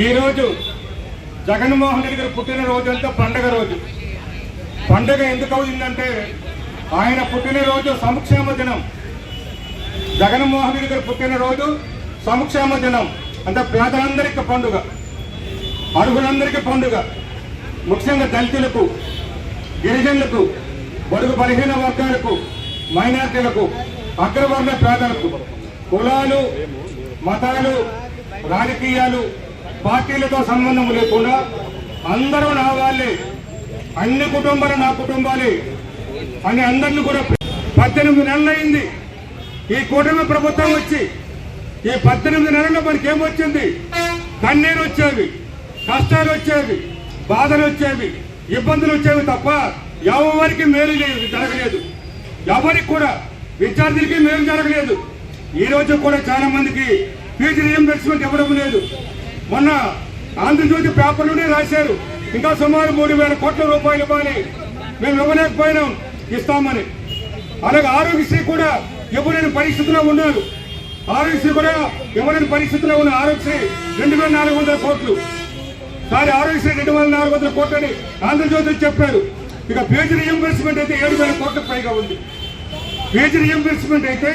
ఈరోజు జగన్మోహన్ రెడ్డి గారు పుట్టినరోజు అంతా పండగ రోజు. పండగ ఎందుకు అవుతుందంటే ఆయన పుట్టినరోజు సంక్షేమ దినం. జగన్మోహన్ రెడ్డి గారు పుట్టినరోజు సంక్షేమ దినం అంటే పేదలందరికీ పండుగ, అర్హులందరికీ పండుగ. ముఖ్యంగా దళితులకు, గిరిజనులకు, బడుగు బలహీన వర్గాలకు, మైనార్టీలకు, అగ్రవర్ణ పేదలకు కులాలు, మతాలు, రాజకీయాలు, పార్టీలతో సంబంధం లేకుండా అందరూ నా వాళ్ళే, అన్ని కుటుంబాలు నా కుటుంబాలే అని అందరినీ కూడా 18 నెలలైంది ఈ కూటమి ప్రభుత్వం వచ్చి. ఈ 18 నెలల్లో మనకి ఏమొచ్చింది? కన్నీరు వచ్చేవి, కష్టాలు వచ్చేవి, బాధలు వచ్చేవి, ఇబ్బందులు వచ్చేవి తప్ప ఎవరికి మేలు జరగలేదు. ఎవరికి కూడా విద్యార్థులకి మేలు జరగలేదు. ఈ రోజు కూడా చాలా మందికి ఫీజు రీయింబర్స్మెంట్ ఇవ్వడం లేదు. మొన్న ఆంధ్రజ్యోతి పేపర్లోనే రాశారు ఇంకా సుమారు 3,000 కోట్ల రూపాయలు ఇవ్వాలి, మేము ఇవ్వలేకపోయినాం, ఇస్తామని. అలాగే ఆరోగ్యశ్రీ కూడా ఇవ్వలేని పరిస్థితిలో ఉన్నారు. ఆరోగ్యశ్రీ కూడా ఇవ్వలేని పరిస్థితిలో ఉన్న ఆరోగ్యశ్రీ 2,400 కోట్లు. సారీ, ఆరోగ్యశ్రీ 2,400 కోట్లని ఆంధ్రజ్యోతి చెప్పారు. ఇక ఫీజు రీయింబర్స్మెంట్ అయితే 7,000 కోట్లకు పైగా ఉంది. ఫీజు రీయింబర్స్మెంట్ అయితే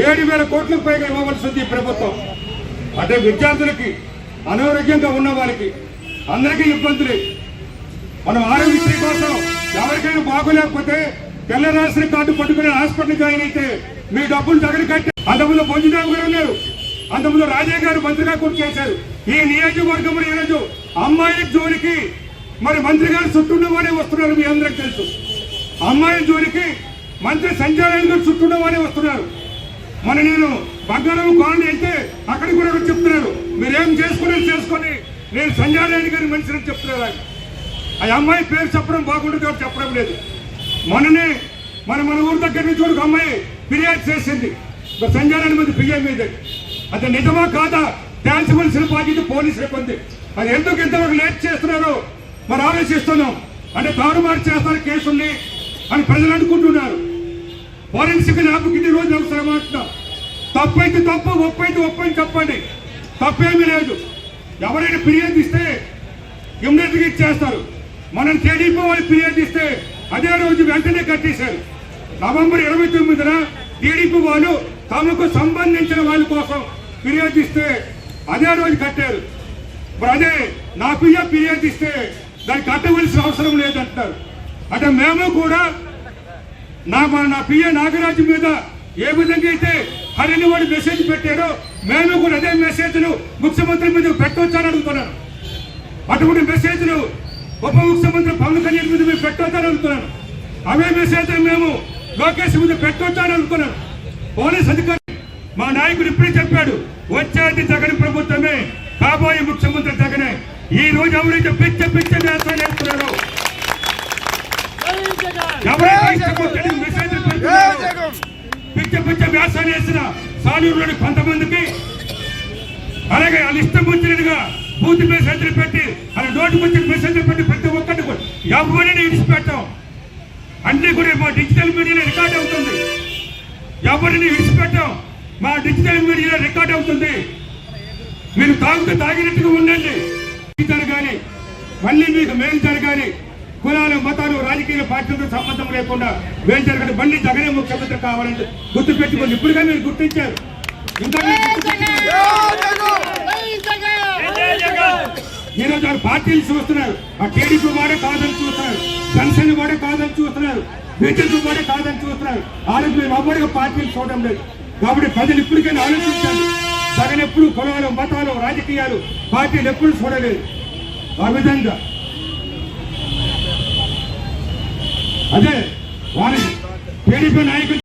7,000 కోట్లకు పైగా ఇవ్వవలసి ఉంది ప్రభుత్వం. అంటే విద్యార్థులకి, అనారోగ్యంగా ఉన్న వాళ్ళకి అందరికీ ఇబ్బందులే. మనం ఆరోగ్యశ్రీ కోసం ఎవరికైనా బాగోలేకపోతే తెల్ల రేషన్ కార్డు పట్టుకుని హాస్పిటల్ జాయిన్ అయితే మీ డబ్బులు తగిలి కట్టి. అంతకుముందు బొంజురావు గారు ఉన్నారు, అంతకుముందు రాజయ్య గారు మంత్రిగా కూడా చేశారు. ఈ నియోజకవర్గంలో ఈరోజు అమ్మాయి జోలికి మరి మంత్రి గారు చుట్టూ వాడే వస్తున్నారు. మీ అందరికి తెలుసు, అమ్మాయి జోలికి మంత్రి సంజయ్ గారు చుట్టూ వాడే వస్తున్నారు. మన నేను బంగారం కాలనీ అయితే అక్కడికి కూడా చెప్తున్నారు, మీరేం చేసుకొని నేను సంజయ్ రెడ్డి గారి మనిషిని చెప్తున్నారు. ఆ అమ్మాయి పేరు చెప్పడం బాగుండదు కాబట్టి చెప్పడం లేదు. మొన్ననే మన ఊరి దగ్గర నుంచి ఒక అమ్మాయి ఫిర్యాదు చేసింది సంజయ్ రెడ్డి మీద, పిఏ మీద. అది నిజమా కాదా తేల్చవలసిన బాధ్యత పోలీసులకు ఉంది. అది ఎందుకు ఇంతవరకు లేట్ చేస్తున్నారో మరి ఆలోచిస్తున్నాం. అంటే తారుమారు చేస్తారు కేసుల్ని అని ప్రజలు అనుకుంటున్నారు. ఫోరెన్సిక్ ల్యాబ్కి ఇన్ని రోజులు అవసరం అంటున్నాం. తప్పైతే తప్పు, ఒప్పైతే ఒప్పని చెప్పండి, తప్పేమీ లేదు. ఎవరైనా ఫిర్యాదు ఇస్తే ఇమ్మీడియట్గా ఇచ్చేస్తారు. మనం టీడీపీ వాళ్ళు ఫిర్యాదు ఇస్తే అదే రోజు వెంటనే కట్టేశారు. నవంబర్ 29న టీడీపీ వాళ్ళు తమకు సంబంధించిన వాళ్ళ కోసం ఫిర్యాదు ఇస్తే అదే రోజు కట్టారు. మరి అదే నా ఫిర్యాదు ఇస్తే దాన్ని కట్టవలసిన అవసరం లేదంటారు. అంటే మేము కూడా నా పిఏ నాగరాజు మీద ఏ విధంగా అయితే హరిని వాడు మెసేజ్ పెట్టారో మేము కూడా అదే మెసేజ్లు ముఖ్యమంత్రి మీద పెట్టవచ్చని అడుగుతున్నాను. అటువంటి మెసేజ్లు ఉప ముఖ్యమంత్రి పవన్ కళ్యాణ్ మీద మేము పెట్టవచ్చని అడుగుతున్నాను. అవే మెసేజ్లు మేము లోకేష్ మీద పెట్టవచ్చని అడుగుతున్నాను. పోలీస్ అధికారి మా నాయకుడు ఇప్పుడే చెప్పాడు, వచ్చేది జగన్ ప్రభుత్వమే, కాబోయే ముఖ్యమంత్రి జగనే. ఈ రోజు ఎవరైతే పిచ్చ వ్యాసాలు వేస్తున్నారో, ఎవరైతే మెసేజ్ పిచ్చ వ్యాసాలు వేసిన సాలూరులోని కొంతమందికి, అలాగే వాళ్ళు ఇష్టం వచ్చినట్టుగా బూత్ మెసేజ్లు పెట్టి అలా నోటు వచ్చిన మెసేజ్లు పెట్టి ప్రతి ఒక్కరిని ఎవరిని విడిచిపెట్టాం. అన్ని కూడా మా డిజిటల్ మీడియాలో రికార్డ్ అవుతుంది. ఎవరిని విడిచిపెట్టాం, మా డిజిటల్ మీడియాలో రికార్డ్ అవుతుంది. మీరు తాగినట్టుగా ఉండండి, జరగాలి, మళ్ళీ మీకు మేలు జరగాలి. కులాలు, మతాలు, రాజకీయ పార్టీలతో సంబంధం లేకుండా మేలు జరగండి. మళ్ళీ జగనే ముఖ్యమంత్రి కావాలని గుర్తు పెట్టుకోండి. ఇప్పుడుగా మీరు గుర్తించారు. ఇంకా ఈరోజు వాళ్ళు పార్టీలు చూస్తున్నారు. ఆ టీడీపీ వాడే కాదని చూస్తున్నారు, జనసేన వాడే కాదని చూస్తున్నారు, బీజేపీ వాడే కాదని చూస్తున్నారు. ఆలోచన ఎవరిగా పార్టీలు చూడడం లేదు. కాబట్టి ప్రజలు ఇప్పటికైనా ఆలోచించాలి. జగన్ ఎప్పుడు కులాలు, మతాలు, రాజకీయాలు, పార్టీలు ఎప్పుడు చూడలేదు. ఆ విధంగా అదే వారి టీడీపీ నాయకులు